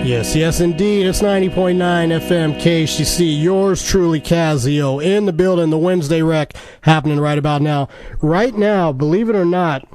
Yes, yes, indeed. It's 90.9 FM KHDC. Yours truly, Kazzeo, in the building. The Wednesday Rec happening right about now. Right now, believe it or not,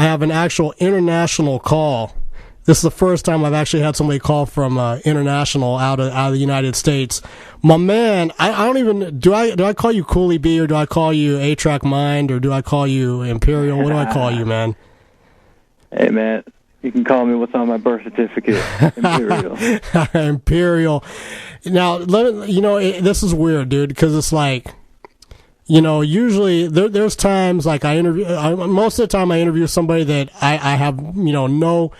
I have an actual international call. This is the first time I've actually had somebody call from international out of the United States. My man, I don't even do I call you Coolie B, or do I call you A-Track Mind, or do I call you Imperial? What do I call you, man? Hey, man. You can call me what's on my birth certificate, Imperial. Imperial. Now, this is weird, dude, because it's like, usually there's times like most of the time I interview somebody that I have, no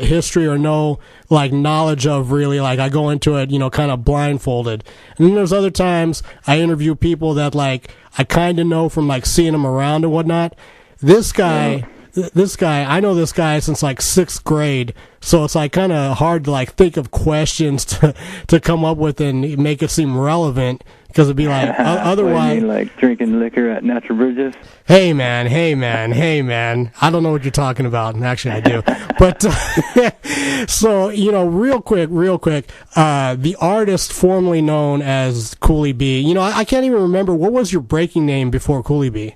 history or no like knowledge of really. Like I go into it, kind of blindfolded. And then there's other times I interview people that like I kind of know from like seeing them around and whatnot. This guy, I know this guy since like 6th grade, so it's like kind of hard to like think of questions to come up with and make it seem relevant, because it'd be like otherwise. What do you mean, like drinking liquor at Natural Bridges? Hey man, I don't know what you're talking about, and actually I do. But so real quick, the artist formerly known as Coolie B. I can't even remember, what was your breaking name before Coolie B?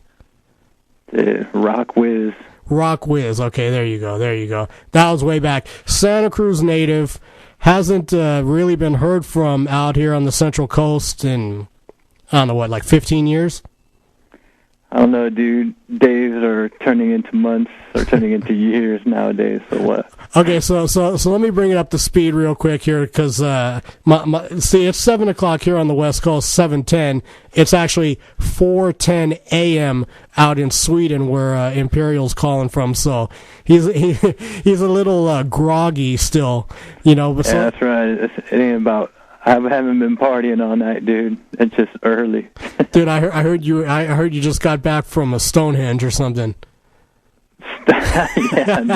Rock Wiz. Rock Wiz. Okay, there you go. That was way back. Santa Cruz native. Hasn't really been heard from out here on the Central Coast in, I don't know, what, like 15 years? I don't know, dude. Days are turning into months or turning into years nowadays, so what? Okay, so let me bring it up to speed real quick here, because see, it's 7 o'clock here on the West Coast, 7:10. It's actually 4:10 a.m. out in Sweden, where Imperial's calling from. So he's a little groggy still, But yeah, that's right. It ain't about. I haven't been partying all night, dude. It's just early. Dude, I heard you just got back from a Stonehenge or something. Yeah,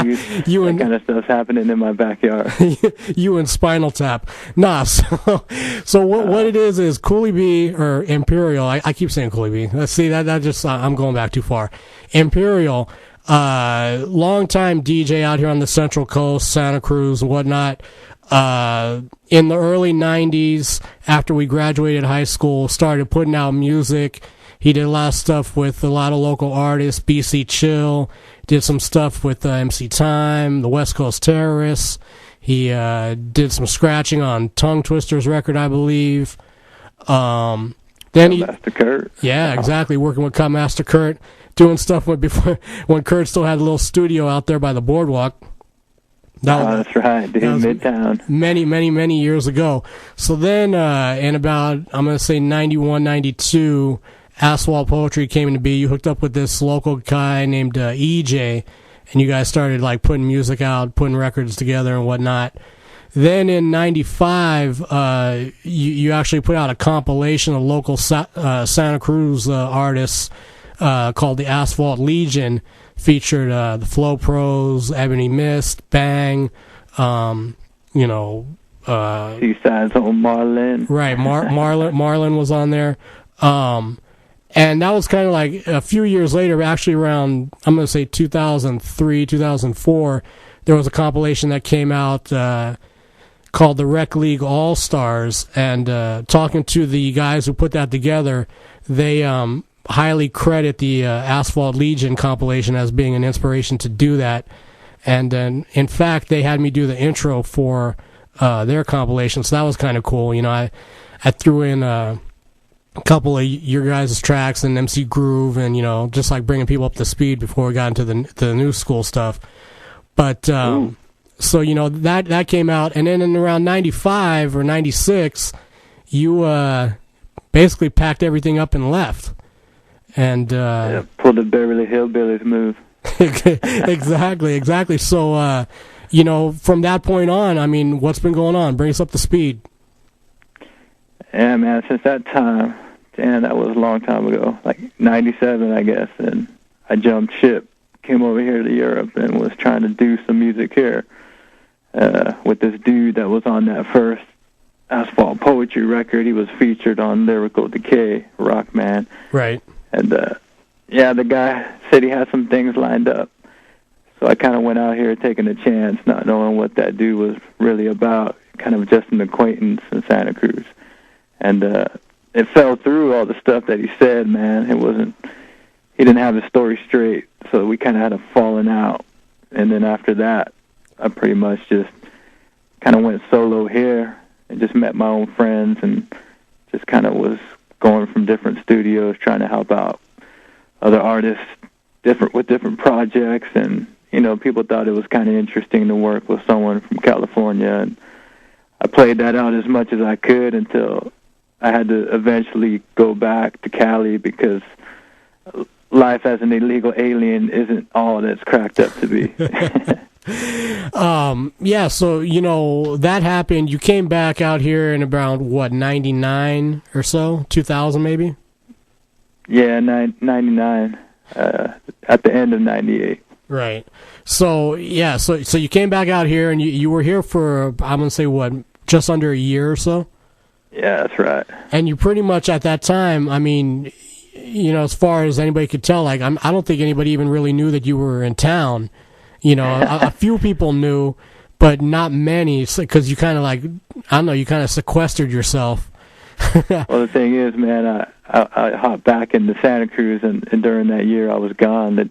dude. That kind of stuff's happening in my backyard. You and Spinal Tap. Nah, so what it is Coolie B, or Imperial, I keep saying Coolie B. Let's see, that just, I'm going back too far. Imperial, longtime DJ out here on the Central Coast, Santa Cruz and whatnot. In the early 90s, after we graduated high school, started putting out music. He did a lot of stuff with a lot of local artists, BC Chill, did some stuff with MC Time, the West Coast Terrorists. He did some scratching on Tongue Twister's record, I believe. Then Master Kurt. Yeah, exactly, working with Master Kurt, doing stuff when Kurt still had a little studio out there by the boardwalk. That's right, dude, Midtown. Many years ago. So then, in about, I'm going to say 91, 92, Asphalt Poetry came into be. You hooked up with this local guy named EJ, and you guys started like putting music out, putting records together and whatnot. Then in 95, you actually put out a compilation of local Santa Cruz artists called the Asphalt Legion. Featured the Flow Pros, Ebony Mist, Bang, Seaside's own Marlin. Right, Marlin was on there. And that was kind of like a few years later, actually around, I'm going to say 2003, 2004, there was a compilation that came out called the Rec League All-Stars. And talking to the guys who put that together, they highly credit the Asphalt Legion compilation as being an inspiration to do that. And then, in fact, they had me do the intro for their compilation, so that was kind of cool. I threw in a couple of your guys' tracks and MC Groove, and just like bringing people up to speed before we got into the new school stuff. But so that came out, and then in around 95 or 96, you basically packed everything up and left. And pulled the Beverly Hillbillies move. Exactly. So, from that point on, I mean, what's been going on? Bring us up to speed. Yeah, man, since that time, that was a long time ago, like 97, I guess, and I jumped ship, came over here to Europe, and was trying to do some music here with this dude that was on that first Asphalt Poetry record. He was featured on Lyrical Decay, Rockman. Right. And, the guy said he had some things lined up. So I kind of went out here taking a chance, not knowing what that dude was really about, kind of just an acquaintance in Santa Cruz. And it fell through, all the stuff that he said, man. He didn't have his story straight, so we kind of had a falling out. And then after that, I pretty much just kind of went solo here and just met my own friends and just kind of was going from different studios trying to help out other artists with different projects. And, you know, people thought it was kind of interesting to work with someone from California. And I played that out as much as I could until I had to eventually go back to Cali because life as an illegal alien isn't all that it's cracked up to be. Yeah, so, you know, that happened. You came back out here in around, 99 or so? 2000 maybe? Yeah, 99, at the end of 98. Right. So, yeah, so you came back out here, and you were here for, I'm going to say, just under a year or so? Yeah, that's right. And you pretty much, at that time, I mean, you know, as far as anybody could tell, like, I don't think anybody even really knew that you were in town. You know, a few people knew, but not many, because you kind of like, I don't know, you kind of sequestered yourself. Well, the thing is, man, I hopped back into Santa Cruz, and during that year I was gone,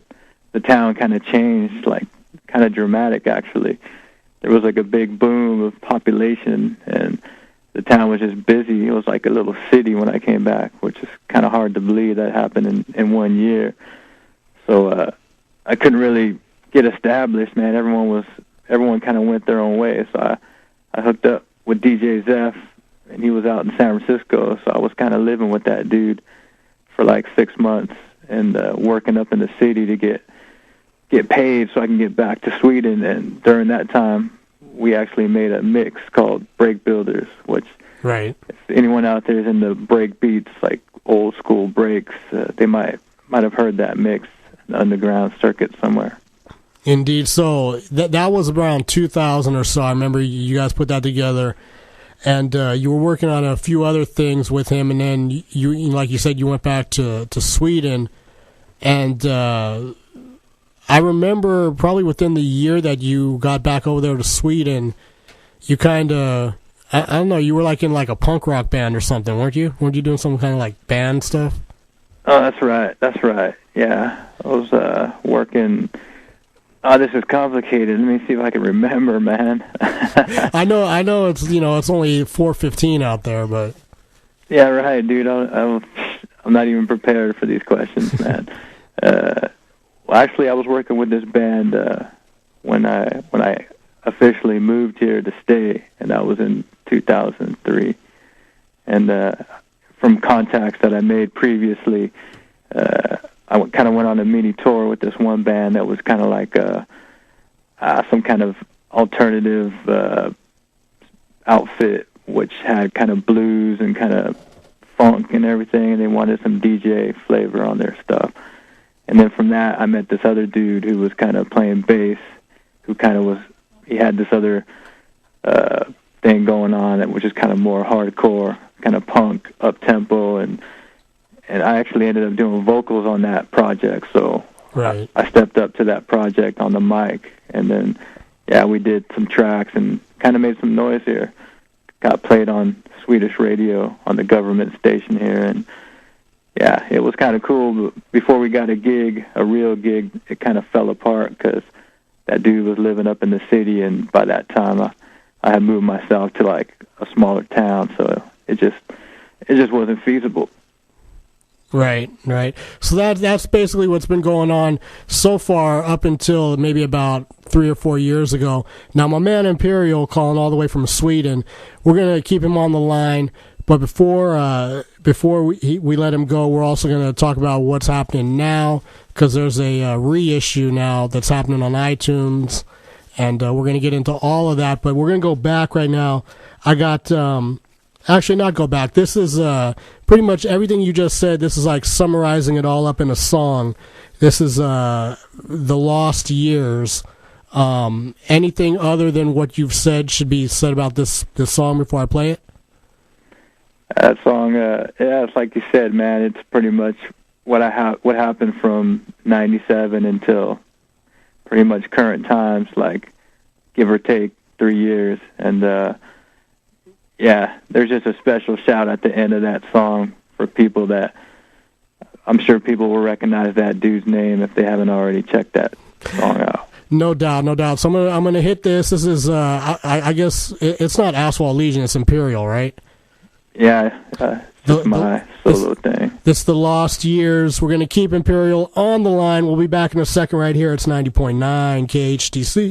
the town kind of changed, like, kind of dramatic, actually. There was, like, a big boom of population, and the town was just busy. It was like a little city when I came back, which is kind of hard to believe that happened in 1 year. So I couldn't really get established, man. Everyone kind of went their own way. So I hooked up with DJ Zeph, and he was out in San Francisco. So I was kind of living with that dude for like 6 months and working up in the city to get paid so I can get back to Sweden. And during that time, we actually made a mix called Break Builders, which, right, if anyone out there is into break beats, like old school breaks, they might have heard that mix in the underground circuit somewhere. Indeed. So that was around 2000 or so. I remember you guys put that together, and you were working on a few other things with him, and then you like you said, you went back to Sweden, and I remember probably within the year that you got back over there to Sweden, you kind of, I don't know, you were like in like a punk rock band or something, weren't you? Weren't you doing some kind of like band stuff? Oh, that's right. Yeah, I was working. Oh, this is complicated. Let me see if I can remember, man. I know. It's, you know, it's only 4:15 out there, but yeah, right, dude. I'm not even prepared for these questions, man. Well, actually, I was working with this band when I officially moved here to stay, and that was in 2003. And from contacts that I made previously, I kind of went on a mini tour with this one band that was kind of like some kind of alternative outfit, which had kind of blues and kind of funk and everything, and they wanted some DJ flavor on their stuff. And then from that, I met this other dude who was kind of playing bass, who kind of he had this other thing going on that was just kind of more hardcore, kind of punk, up-tempo, and I actually ended up doing vocals on that project, so right. I stepped up to that project on the mic, and then, yeah, we did some tracks and kind of made some noise here. Got played on Swedish radio on the government station here, and, yeah, it was kind of cool. But before we got a real gig, it kind of fell apart because that dude was living up in the city, and by that time I had moved myself to, like, a smaller town, so it just wasn't feasible. Right. So that's basically what's been going on so far up until maybe about 3 or 4 years ago. Now, my man Imperial, calling all the way from Sweden, we're going to keep him on the line, but before we let him go, we're also going to talk about what's happening now, because there's a reissue now that's happening on iTunes, and we're going to get into all of that, but we're going to go back right now. I got... Actually, not go back. This is pretty much everything you just said. This is like summarizing it all up in a song. This is The Lost Years. Anything other than what you've said should be said about this song before I play it? That song, yeah, it's like you said, man. It's pretty much what happened from '97 until pretty much current times, like give or take 3 years. And yeah, there's just a special shout at the end of that song for people that I'm sure people will recognize that dude's name if they haven't already checked that song out. No doubt, no doubt. So I'm gonna hit this. This is I guess it's not Asphalt Legion, it's Imperial, right? Yeah, it's my solo thing. This is the Lost Years. We're gonna keep Imperial on the line. We'll be back in a second right here. It's 90.9 KHDC.